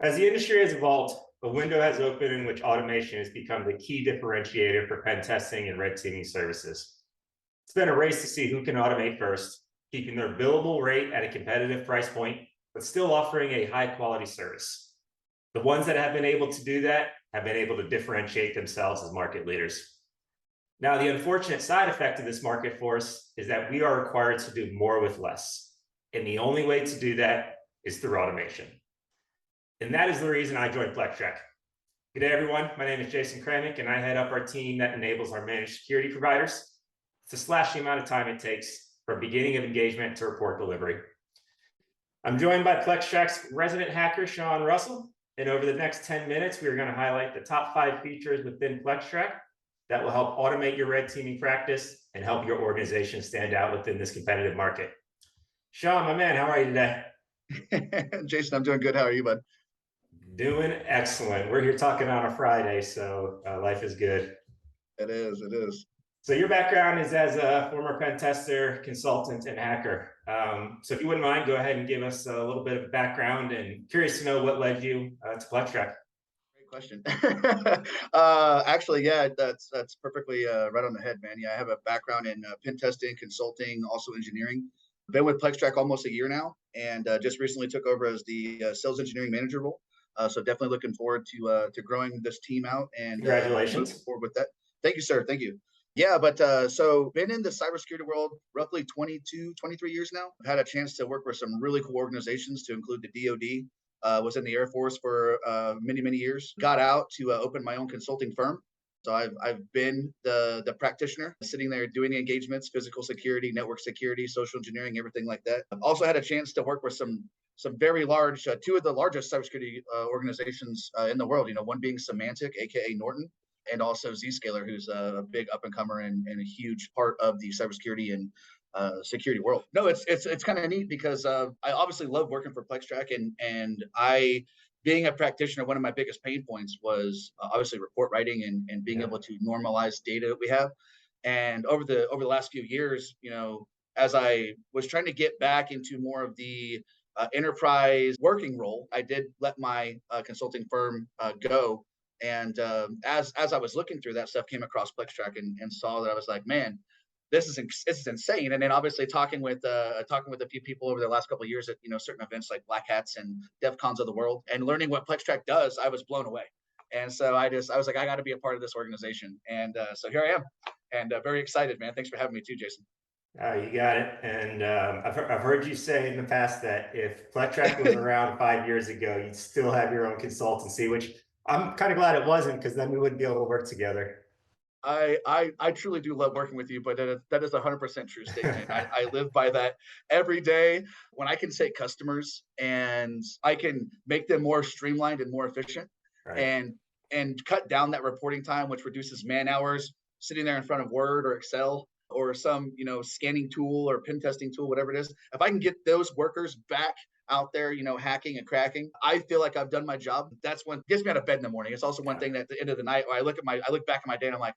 As the industry has evolved, a window has opened in which automation has become the key differentiator for pen testing and red teaming services. It's been a race to see who can automate first, keeping their billable rate at a competitive price point, but still offering a high quality service. The ones that have been able to do that have been able to differentiate themselves as market leaders. Now, the unfortunate side effect of this market force is that we are required to do more with less. And the only way to do that is through automation. And that is the reason I joined PlexTrac. Good day, everyone. My name is Jason Kramick, and I head up our team that enables our managed security providers to slash the amount of time it takes from beginning of engagement to report delivery. I'm joined by PlexTrac's resident hacker, Shaun Russell. And over the next 10 minutes, we are going to highlight the top 5 features within PlexTrac that will help automate your red teaming practice and help your organization stand out within this competitive market. Shaun, my man, how are you today? Jason, I'm doing good. How are you, bud? Doing excellent. We're here talking on a Friday, so life is good. It is. So your background is as a former pen tester, consultant, and hacker. So if you wouldn't mind, go ahead and give us a little bit of a background, and curious to know what led you to PlexTrac. Great question. Actually, yeah, that's perfectly right on the head, man. Yeah, I have a background in pen testing, consulting, also engineering. Been with PlexTrac almost a year now, and just recently took over as the sales engineering manager role. So definitely looking forward to growing this team out and Congratulations. moving forward with that. Thank you, sir. Thank you. Yeah, but so been in the cybersecurity world roughly 22, 23 years now. I've had a chance to work with some really cool organizations to include the DoD. Was in the Air Force for many years. Got out to open my own consulting firm. So I've been the practitioner, sitting there doing engagements, physical security, network security, social engineering, everything like that. I've also had a chance to work with some very large, 2 of the largest cybersecurity organizations in the world. You know, one being Symantec, aka Norton, and also Zscaler, who's a big up and comer and a huge part of the cybersecurity and security world. No, it's kind of neat because I obviously love working for PlexTrac, and I, being a practitioner, one of my biggest pain points was obviously report writing and being able to normalize data that we have. And over the last few years, you know, as I was trying to get back into more of the enterprise working role, I did let my consulting firm go. And as I was looking through that stuff, came across PlexTrac and saw that, I was like, man, this is insane. And then obviously talking with a few people over the last couple of years at, you know, certain events like Black Hats and DEF Cons of the world, and learning what PlexTrac does, I was blown away. And so I was like, I got to be a part of this organization. And so here I am, and very excited, man. Thanks for having me too, Jason. You got it. And I've heard you say in the past that if PlexTrac was around 5 years ago, you'd still have your own consultancy, which I'm kind of glad it wasn't, because then we wouldn't be able to work together. I truly do love working with you, but that is 100% true statement. I live by that every day. When I can take customers and I can make them more streamlined and more efficient, right, and cut down that reporting time, which reduces man hours sitting there in front of Word or Excel or some, you know, scanning tool or pen testing tool, whatever it is. If I can get those workers back out there, you know, hacking and cracking, I feel like I've done my job. That's what gets me out of bed in the morning. It's also one thing that at the end of the night, I look back at my day and I'm like,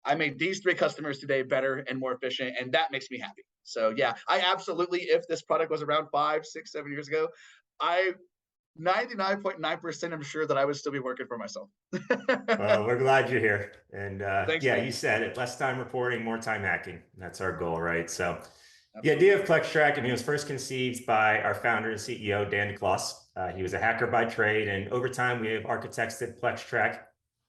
I made these 3 customers today better and more efficient, and that makes me happy. So yeah, I absolutely, if this product was around 5, 6, 7 years ago, I 99.9% I'm sure that I would still be working for myself. Well, we're glad you're here. And Thanks, yeah, man. you said it, less time reporting, more time hacking. That's our goal, right? So Absolutely. The idea of PlexTrac, and it was first conceived by our founder and CEO, Dan DeCloss. He was a hacker by trade, and over time we have architected PlexTrac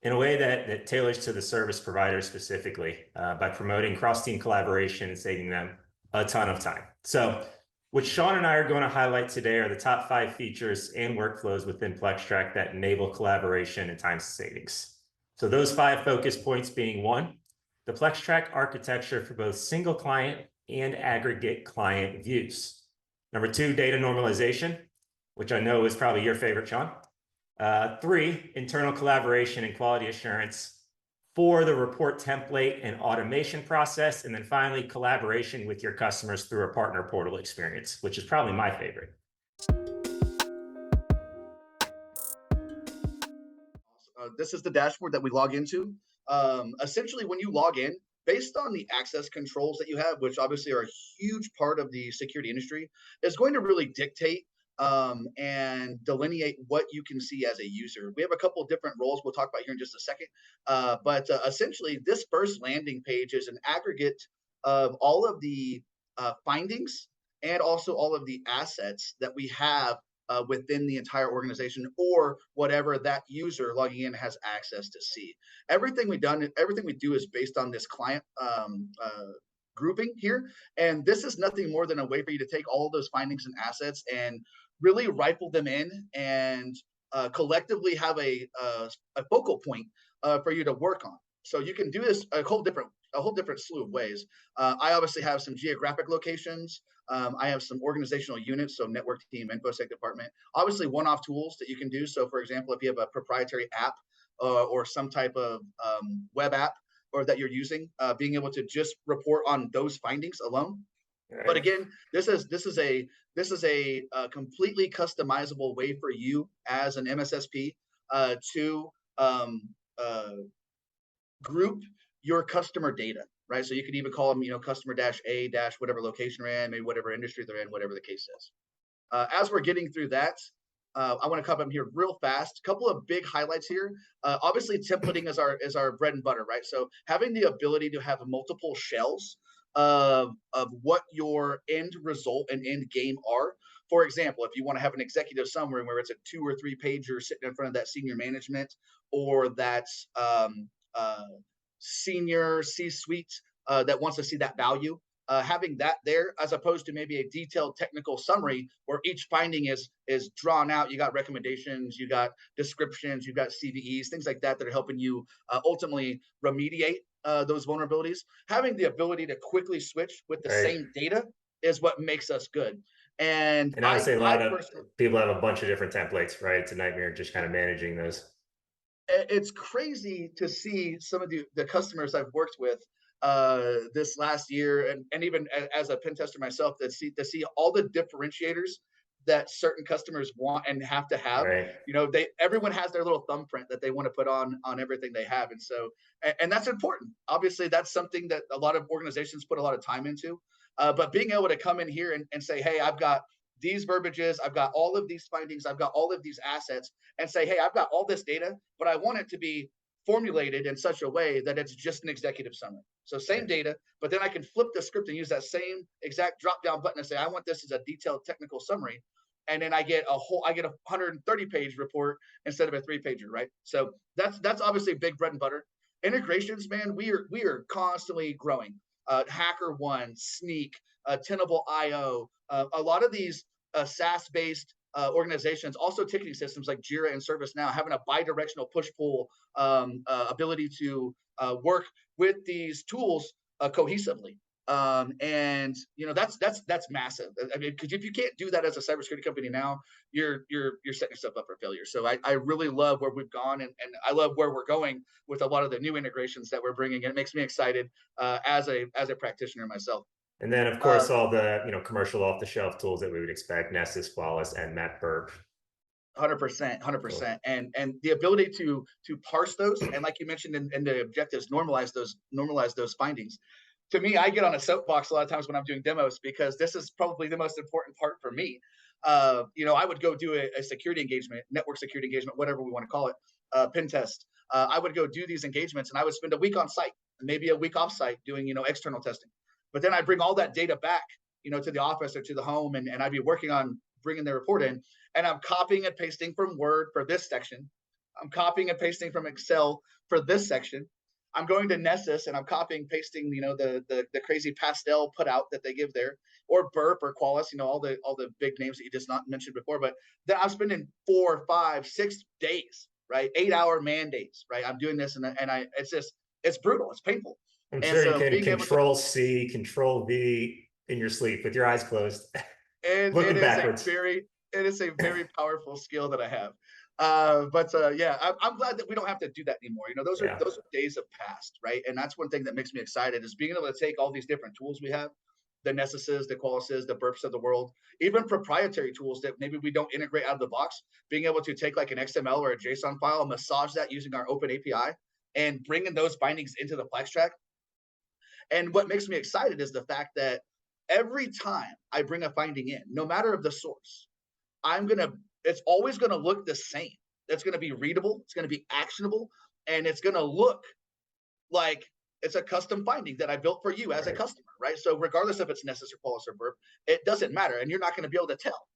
in a way that tailors to the service provider specifically, by promoting cross-team collaboration and saving them a ton of time. So what Shaun and I are going to highlight today are the top 5 features and workflows within PlexTrac that enable collaboration and time savings. So those 5 focus points being: 1, the PlexTrac architecture for both single client and aggregate client views. Number 2, data normalization, which I know is probably your favorite, Shaun. 3, internal collaboration and quality assurance. 4, the report template and automation process. And then finally, collaboration with your customers through a partner portal experience, which is probably my favorite. This is the dashboard that we log into. Essentially, when you log in, based on the access controls that you have, which obviously are a huge part of the security industry, is going to really dictate and delineate what you can see as a user. We have a couple of different roles we'll talk about here in just a second. But essentially, this first landing page is an aggregate of all of the findings and also all of the assets that we have within the entire organization, or whatever that user logging in has access to see. Everything everything we do is based on this client grouping here. And this is nothing more than a way for you to take all of those findings and assets and really rifle them in and collectively have a focal point for you to work on. So you can do this a whole different slew of ways. I obviously have some geographic locations. I have some organizational units, so network team, infosec department. Obviously, one-off tools that you can do. So, for example, if you have a proprietary app or some type of web app or that you're using, being able to just report on those findings alone. Right. But again, this is a completely customizable way for you as an MSSP to group your customer data, right? So you could even call them, customer -A whatever location they're in, maybe whatever industry they're in, whatever the case is. As we're getting through that, I want to cover them here real fast. A couple of big highlights here. Obviously, templating is our bread and butter, right? So having the ability to have multiple shells of what your end result and end game are. For example, if you want to have an executive summary where it's a 2 or 3 pager sitting in front of that senior management or that senior C-suite that wants to see that value, having that there as opposed to maybe a detailed technical summary where each finding is drawn out. You got recommendations, you got descriptions, you got CVEs, things like that that are helping you ultimately remediate those vulnerabilities. Having the ability to quickly switch with the same data is what makes us good. And I would say a lot of people have a bunch of different templates, right? It's a nightmare just kind of managing those. It's crazy to see some of the customers I've worked with this last year, and even as a pen tester myself, to see all the differentiators that certain customers want and have to have. Right. Everyone has their little thumbprint that they want to put on everything they have, and so and that's important. Obviously, that's something that a lot of organizations put a lot of time into. But being able to come in here and say, hey, I've got these verbiages, I've got all of these findings, I've got all of these assets, and say, hey, I've got all this data, but I want it to be formulated in such a way that it's just an executive summary. So same data, but then I can flip the script and use that same exact drop down button and say, I want this as a detailed technical summary. And then I get a 130-page report instead of a 3-pager, right? So that's obviously big bread and butter. Integrations, man, we are constantly growing. HackerOne, Sneak, Tenable.io, a lot of these SaaS-based organizations, also ticketing systems like Jira and ServiceNow, having a bi-directional push-pull ability to work with these tools cohesively. And that's massive. I mean, because if you can't do that as a cybersecurity company now, you're setting yourself up for failure. So I really love where we've gone, and I love where we're going with a lot of the new integrations that we're bringing. And it makes me excited as a practitioner myself. And then, of course, all the commercial off-the-shelf tools that we would expect: Nessus, Flawless, and MapBurp. 100%. And the ability to parse those, and like you mentioned in the objectives, normalize those findings. To me, I get on a soapbox a lot of times when I'm doing demos, because this is probably the most important part for me. I would go do a security engagement, network security engagement, whatever we want to call it, pen test. I would go do these engagements, and I would spend a week on site, maybe a week off site doing, external testing. But then I bring all that data back, to the office or to the home, and I'd be working on bringing the report in, and I'm copying and pasting from Word for this section. I'm copying and pasting from Excel for this section. I'm going to Nessus and I'm copying and pasting, the crazy pastel put out that they give there, or Burp or Qualys, all the big names that you just not mentioned before. But then I'm spending 4, 5, 6 days, right? 8-hour man days, right? I'm doing this, and it's brutal. It's painful. I'm sure you can Control C, Control V in your sleep with your eyes closed. Looking backwards. It is a very powerful skill that I have. Yeah, I'm glad that we don't have to do that anymore. Those are days of past, right? And that's one thing that makes me excited, is being able to take all these different tools we have, the Nessuses, the Qualyses, the Burps of the world, even proprietary tools that maybe we don't integrate out of the box, being able to take like an XML or a JSON file, massage that using our open API, and bringing those findings into the PlexTrac. And what makes me excited is the fact that every time I bring a finding in, no matter of the source, it's always gonna look the same. It's gonna be readable, it's gonna be actionable, and it's gonna look like it's a custom finding that I built for you as a Right. customer, right? So regardless if it's necessary, policy, or verb, it doesn't matter, and you're not going to be able to tell.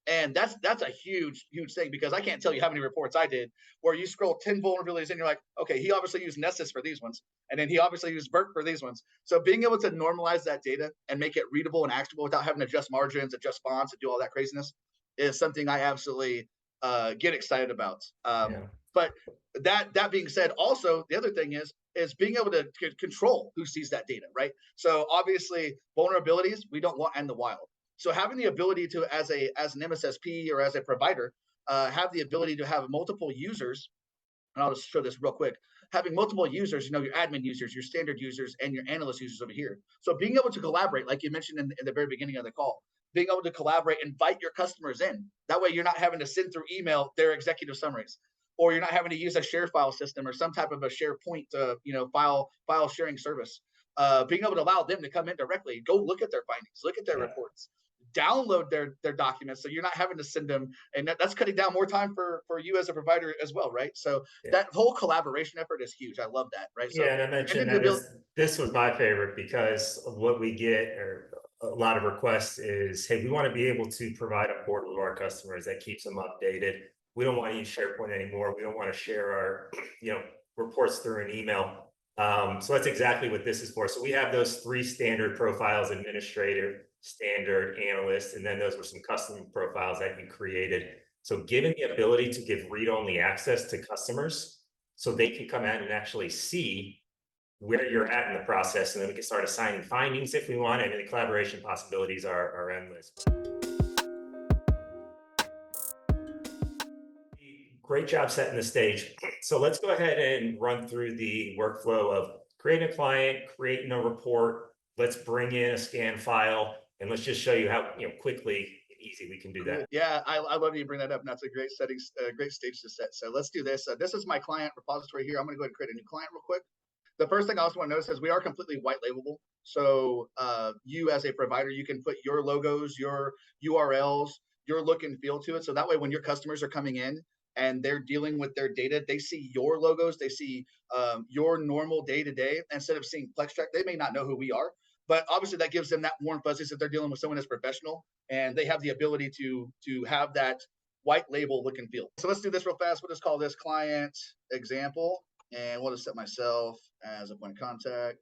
And that's a huge thing, because I can't tell you how many reports I did where you scroll 10 vulnerabilities and you're like, okay, he obviously used Nessus for these ones, and then he obviously used Burp for these ones. So being able to normalize that data and make it readable and actionable without having to adjust margins, adjust fonts, and do all that craziness is something I absolutely get excited about. Yeah. But that being said, also the other thing is being able to control who sees that data, right? So obviously vulnerabilities we don't want in the wild. So having the ability to, as an MSSP or as a provider, have the ability to have multiple users, and I'll just show this real quick. Having multiple users, your admin users, your standard users, and your analyst users over here. So being able to collaborate, like you mentioned in the very beginning of the call, being able to collaborate, invite your customers in. That way you're not having to send through email their executive summaries, or you're not having to use a share file system or some type of a SharePoint, file sharing service. Being able to allow them to come in directly, go look at their findings, look at their Yeah. reports, download their documents, so you're not having to send them, and that's cutting down more time for you as a provider as well, right? So Yeah. that whole collaboration effort is huge. I love that, right? So Yeah, and I mentioned that this was my favorite because of what we get, or a lot of requests is, hey, we want to be able to provide a portal to our customers that keeps them updated. We don't want to use SharePoint anymore. We don't want to share our, reports through an email. So that's exactly what this is for. So we have those 3 standard profiles: administrator, standard, analyst, and then those were some custom profiles that you created. So given the ability to give read-only access to customers, so they can come out and actually see where you're at in the process, and then we can start assigning findings if we want. I mean, the collaboration possibilities are endless. Great job setting the stage. So let's go ahead and run through the workflow of creating a client, creating a report. Let's bring in a scan file, and let's just show you how quickly and easy we can do that. Yeah, I love you bring that up, and that's a great great stage to set. So let's do this. This is my client repository here. I'm going to go ahead and create a new client real quick. The first thing I also want to notice is we are completely white labelable. So you as a provider, you can put your logos, your URLs, your look and feel to it. So that way, when your customers are coming in and they're dealing with their data, they see your logos, they see your normal day-to-day. Instead of seeing PlexTrac, they may not know who we are, but obviously that gives them that warm fuzzies if they're dealing with someone that's professional, and they have the ability to have that white label look and feel. So let's do this real fast. We'll just call this client example, and we'll just set myself as a point of contact,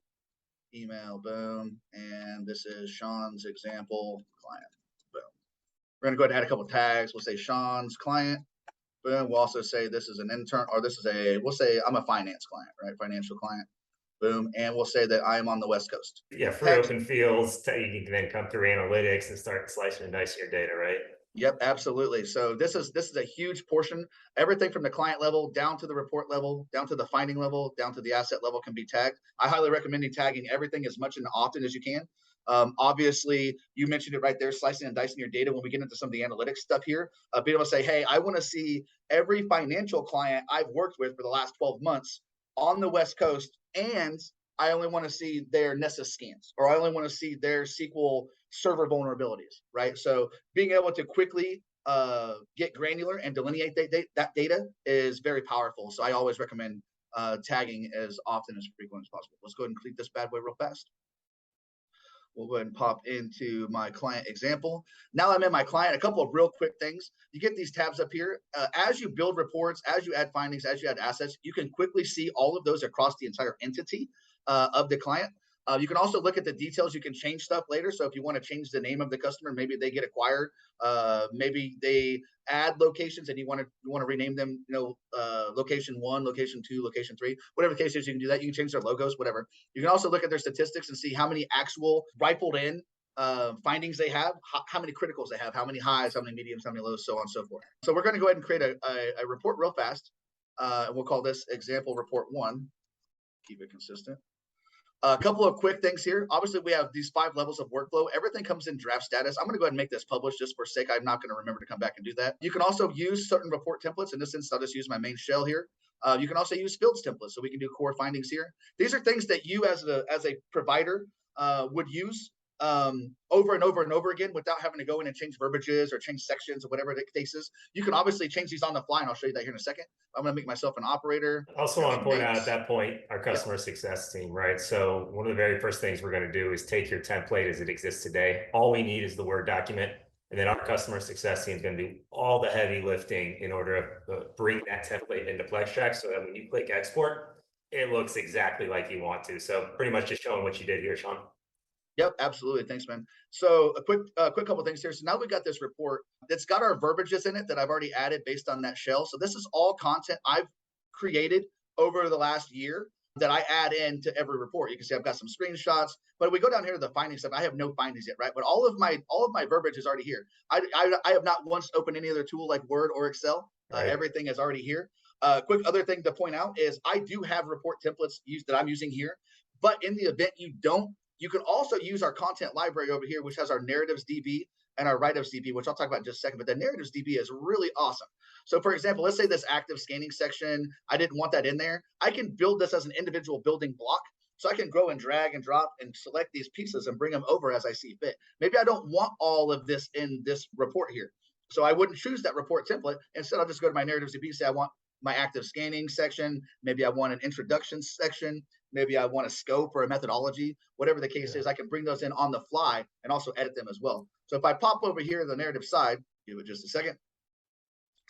email, boom, and this is Shaun's example client, boom. We're going to go ahead and add a couple of tags. We'll say Shaun's client, boom. We'll also say this is an intern, or this is we'll say I'm a finance client, right? Financial client, boom. And we'll say that I'm on the West Coast. Yeah, for open fields, you can then come through analytics and start slicing and dicing your data, right? Yep, absolutely. So this is a huge portion. Everything from the client level down to the report level, down to the finding level, down to the asset level can be tagged. I highly recommend you tagging everything as much and often as you can. Obviously, you mentioned it right there, slicing and dicing your data. When we get into some of the analytics stuff here, being able to say, hey, I want to see every financial client I've worked with for the last 12 months on the West Coast, and I only want to see their Nessus scans, or I only want to see their SQL server vulnerabilities, right? So being able to quickly get granular and delineate that data is very powerful. So I always recommend tagging as often as frequent as possible. Let's go ahead and complete this bad boy real fast. We'll go ahead and pop into my client example. Now I'm in my client. A couple of real quick things. You get these tabs up here. As you build reports, as you add findings, as you add assets, you can quickly see all of those across the entire entity of the client. You can also look at the details. You can change stuff later. So if you want to change the name of the customer, maybe they get acquired, maybe they add locations and you want to rename them, location 1, location 2, location 3, whatever the case is, you can do that. You can change their logos, whatever. You can also look at their statistics and see how many actual rifled in findings they have, how many criticals they have, how many highs, how many mediums, how many lows, so on and so forth. So we're going to go ahead and create a report real fast. And we'll call this example report 1. Keep it consistent. A couple of quick things here. Obviously, we have these 5 levels of workflow. Everything comes in draft status. I'm going to go ahead and make this published just for sake. I'm not going to remember to come back and do that. You can also use certain report templates. In this instance, I'll just use my main shell here. You can also use fields templates, so we can do core findings here. These are things that you as a provider would use over and over and over again without having to go in and change verbiages or change sections or whatever the case is. You can obviously change these on the fly, and I'll show you that here in a second. I'm going to make myself an operator. Also want to point out at that point, our customer success team, right? So one of the very first things we're going to do is take your template as it exists today. All we need is the Word document. And then our customer success team is going to do all the heavy lifting in order to bring that template into PlexTrac so that when you click export, it looks exactly like you want to. So pretty much just showing what you did here, Shaun. Yep, absolutely. Thanks, man. So a quick couple things here. So now we got this report that's got our verbiages in it that I've already added based on that shell. So this is all content I've created over the last year that I add into every report. You can see I've got some screenshots, but we go down here to the findings stuff. I have no findings yet, right? But all of my verbiage is already here. I have not once opened any other tool like Word or Excel. Right. Everything is already here. Quick other thing to point out is I do have report templates that I'm using here, but in the event you don't, you can also use our content library over here, which has our narratives DB and our write-ups DB, which I'll talk about in just a second. But the narratives DB is really awesome. So for example, let's say this active scanning section, I didn't want that in there. I can build this as an individual building block. So I can go and drag and drop and select these pieces and bring them over as I see fit. Maybe I don't want all of this in this report here. So I wouldn't choose that report template. Instead, I'll just go to my narratives DB, say I want my active scanning section. Maybe I want an introduction section. Maybe I want a scope or a methodology, whatever the case is. I can bring those in on the fly and also edit them as well. So if I pop over here to the narrative side, give it just a second.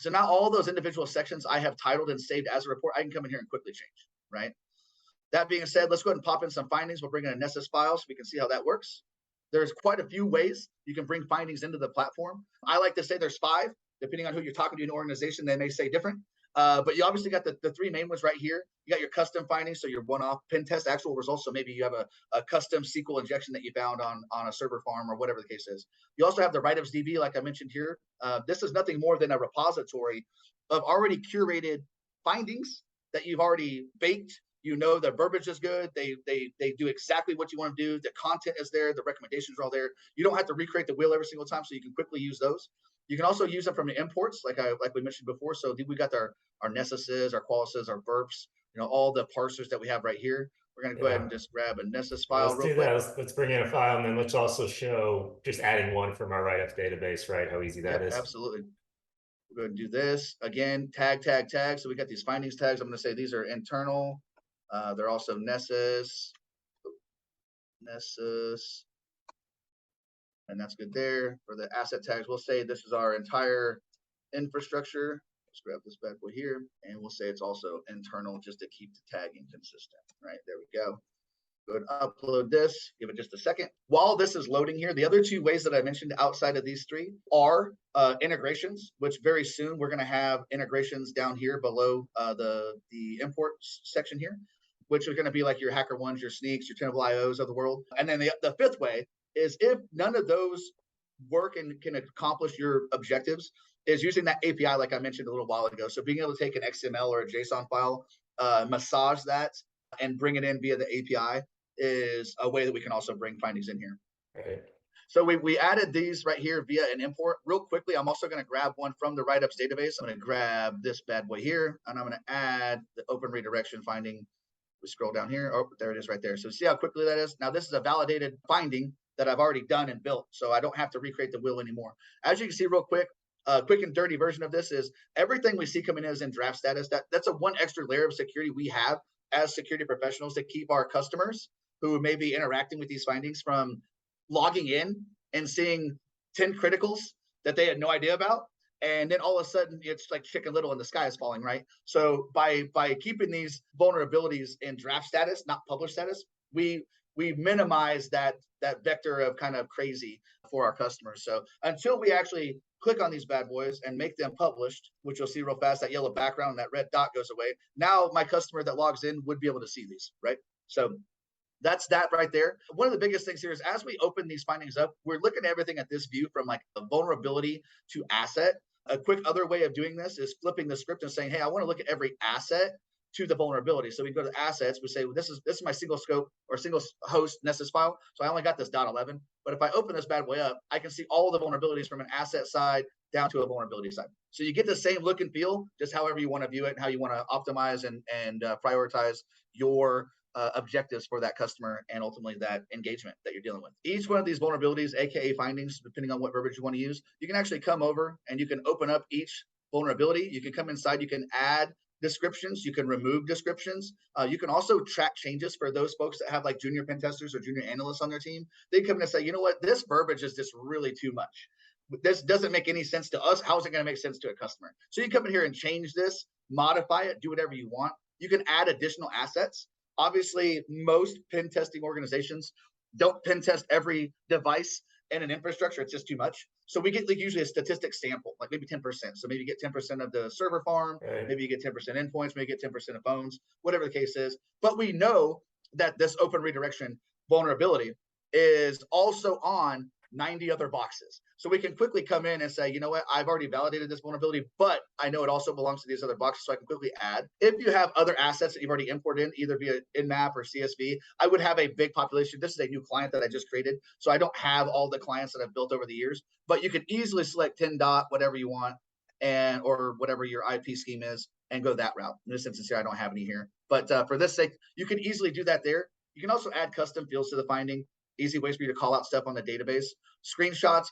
So now all those individual sections I have titled and saved as a report, I can come in here and quickly change, right? That being said, let's go ahead and pop in some findings. We'll bring in a Nessus file so we can see how that works. There's quite a few ways you can bring findings into the platform. I like to say there's 5. Depending on who you're talking to in an organization, they may say different. But you obviously got the 3 main ones right here. You got your custom findings, so your one-off pen test actual results. So maybe you have a custom SQL injection that you found on a server farm or whatever the case is. You also have the write-ups DB, like I mentioned here. This is nothing more than a repository of already curated findings that you've already baked. You know the verbiage is good. They do exactly what you want to do. The content is there. The recommendations are all there. You don't have to recreate the wheel every single time, so you can quickly use those. You can also use them from the imports, like we mentioned before. So we got our Nessuses, our Qualises, our burps, all the parsers that we have right here. We're going to go ahead and just grab a Nessus file real quick. Let's bring in a file, and then let's also show just adding one from our write-ups database, right? How easy that is. Absolutely. We're going to do this again, tag. So we got these findings tags. I'm going to say these are internal. They're also Nessus, and that's good there. For the asset tags, we'll say this is our entire infrastructure. Let's grab this bad boy here, and we'll say it's also internal just to keep the tagging consistent. Right, there we go. Go ahead and upload this. Give it just a second. While this is loading here, the other 2 ways that I mentioned outside of these 3 are integrations, which very soon we're going to have integrations down here below the import section here, which are going to be like your HackerOnes, your Sneaks, your Tenable IOs of the world. And then the 5th way is if none of those work and can accomplish your objectives, is using that API like I mentioned a little while ago. So being able to take an XML or a JSON file, massage that, and bring it in via the API is a way that we can also bring findings in here. Okay. So we added these right here via an import. Real quickly, I'm also going to grab one from the write-ups database. I'm going to grab this bad boy here, and I'm going to add the open redirection finding. We scroll down here. Oh, there it is right there. So see how quickly that is? Now this is a validated finding that I've already done and built, so I don't have to recreate the wheel anymore. As you can see real quick, quick and dirty version of this is everything we see coming in is in draft status. That's a one extra layer of security we have as security professionals to keep our customers who may be interacting with these findings from logging in and seeing 10 criticals that they had no idea about. And then all of a sudden it's like Chicken Little and the sky is falling, right? So by keeping these vulnerabilities in draft status, not published status, we minimize that vector of kind of crazy for our customers. So until we actually click on these bad boys and make them published, which you'll see real fast, that yellow background, that red dot goes away. Now my customer that logs in would be able to see these, right? So that's that right there. One of the biggest things here is as we open these findings up, we're looking at everything at this view from like a vulnerability to asset. A quick other way of doing this is flipping the script and saying, hey, I want to look at every asset to the vulnerability. So we go to assets, we say, well, this is my single scope or single host Nessus file. So I only got this .11. But if I open this bad boy up, I can see all the vulnerabilities from an asset side down to a vulnerability side. So you get the same look and feel, just however you want to view it and how you want to optimize and prioritize your objectives for that customer and ultimately that engagement that you're dealing with. Each one of these vulnerabilities, aka findings, depending on what verbiage you want to use, you can actually come over and you can open up each vulnerability. You can come inside, you can add descriptions, you can remove descriptions. You can also track changes for those folks that have like junior pen testers or junior analysts on their team. They come in and say, you know what, this verbiage is just really too much. This doesn't make any sense to us. How is it going to make sense to a customer? So you come in here and change this, modify it, do whatever you want. You can add additional assets. Obviously, most pen testing organizations don't pen test every device in an infrastructure. It's just too much. So we get like usually a statistic sample, like maybe 10%. So maybe you get 10% of the server farm, Right. maybe you get 10% endpoints, maybe you get 10% of phones, whatever the case is. But we know that this open redirection vulnerability is also on 90 other boxes. So we can quickly come in and say, you know what, I've already validated this vulnerability, but I know it also belongs to these other boxes, so I can quickly add. If you have other assets that you've already imported in, either via Nmap or CSV, I would have a big population. This is a new client that I just created, so I don't have all the clients that I've built over the years, but you can easily select 10 dot, whatever you want, and or whatever your IP scheme is, and go that route. In this instance here, I don't have any here, but for this sake, you can easily do that there. You can also add custom fields to the finding. Easy ways for you to call out stuff on the database, screenshots,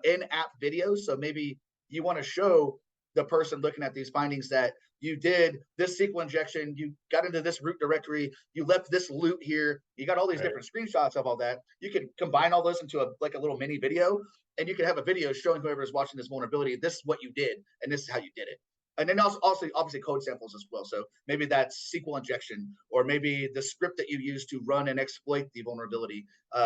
in-app videos. So maybe you want to show the person looking at these findings that you did this SQL injection, you got into this root directory, you left this loot here, you got all these different screenshots of all that. You can combine all those into like a little mini video, and you can have a video showing whoever is watching this vulnerability, this is what you did, and this is how you did it. And then also obviously code samples as well. So maybe that's SQL injection, or maybe the script that you use to run and exploit the vulnerability.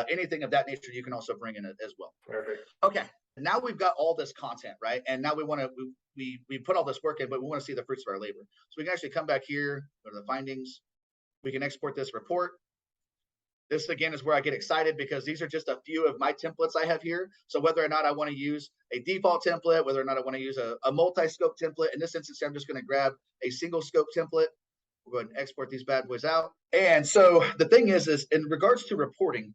Anything of that nature, you can also bring in as well. Perfect. Okay, now we've got all this content, right? And now we want to we put all this work in, but we want to see the fruits of our labor. So we can actually come back here, go to the findings. We can export this report. This again is where I get excited because these are just a few of my templates I have here. So whether or not I want to use a default template, whether or not I want to use a multi-scope template, in this instance, I'm just going to grab a single scope template. We'll go ahead and export these bad boys out. And so the thing is in regards to reporting,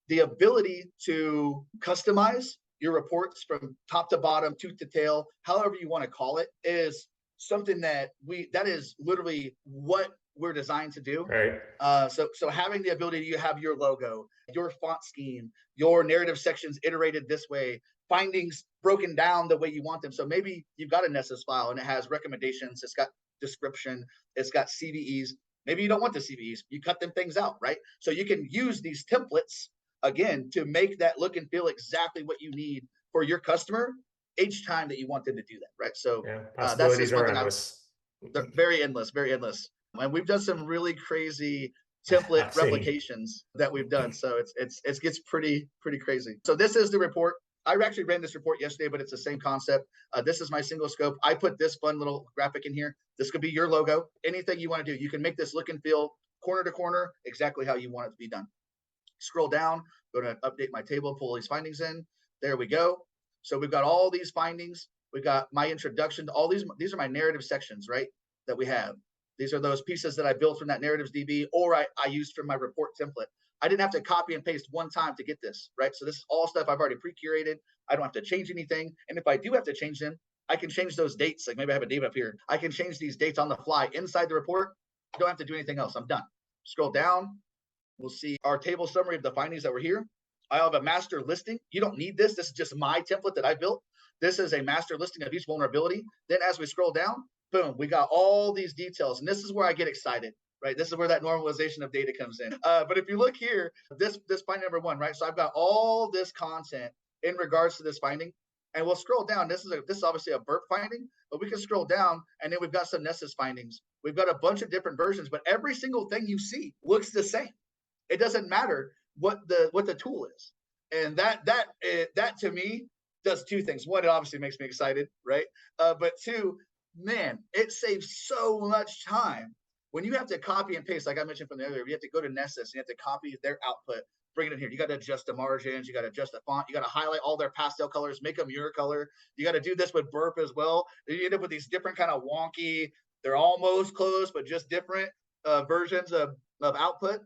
the ability to customize your reports from top to bottom, tooth to tail, however you want to call it, is something that is literally what we're designed to do. Right. So having the ability to have your logo, your font scheme, your narrative sections iterated this way, findings broken down the way you want them. So maybe you've got a Nessus file and it has recommendations, it's got description, it's got CVEs. Maybe you don't want the CVEs, you cut them things out, right? So you can use these templates again to make that look and feel exactly what you need for your customer each time that you want them to do that, right? So possibilities that's just are endless. They're very endless, very endless. And we've done some really crazy template replications that we've done. So it gets pretty crazy. So this is the report. I actually ran this report yesterday, but it's the same concept. This is my single scope. I put this fun little graphic in here. This could be your logo. Anything you want to do, you can make this look and feel corner to corner exactly how you want it to be done. Scroll down, go to update my table, pull these findings in. There we go. So we've got all these findings. We've got my introduction to all these. These are my narrative sections, right, that we have. These are those pieces that I built from that narratives DB, or I used from my report template. I didn't have to copy and paste one time to get this, right? So this is all stuff I've already pre-curated. I don't have to change anything. And if I do have to change them, I can change those dates. Like maybe I have a date up here. I can change these dates on the fly inside the report. I don't have to do anything else. I'm done. Scroll down. We'll see our table summary of the findings that were here. I have a master listing. You don't need this. This is just my template that I built. This is a master listing of each vulnerability. Then as we scroll down, boom, we got all these details. And this is where I get excited, right? This is where that normalization of data comes in. But if you look here, this finding number one, right? So I've got all this content in regards to this finding. And we'll scroll down. This is obviously a burp finding, but we can scroll down and then we've got some Nessus findings. We've got a bunch of different versions, but every single thing you see looks the same. It doesn't matter what the tool is. And that to me does two things. One, it obviously makes me excited, right? But two, man, it saves so much time when you have to copy and paste. Like I mentioned from the earlier, you have to go to Nessus and you have to copy their output, bring it in here. You got to adjust the margins, you got to adjust the font, you got to highlight all their pastel colors, make them your color. You got to do this with burp as well. Then you end up with these different kind of wonky, they're almost close, but just different versions of output.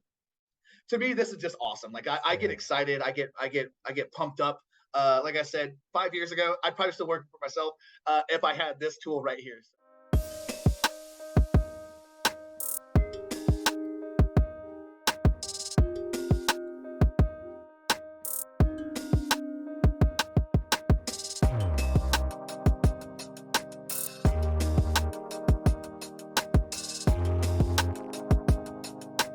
To me, this is just awesome. Like I get excited, I get pumped up. Like I said, 5 years ago, I'd probably still work for myself if I had this tool right here.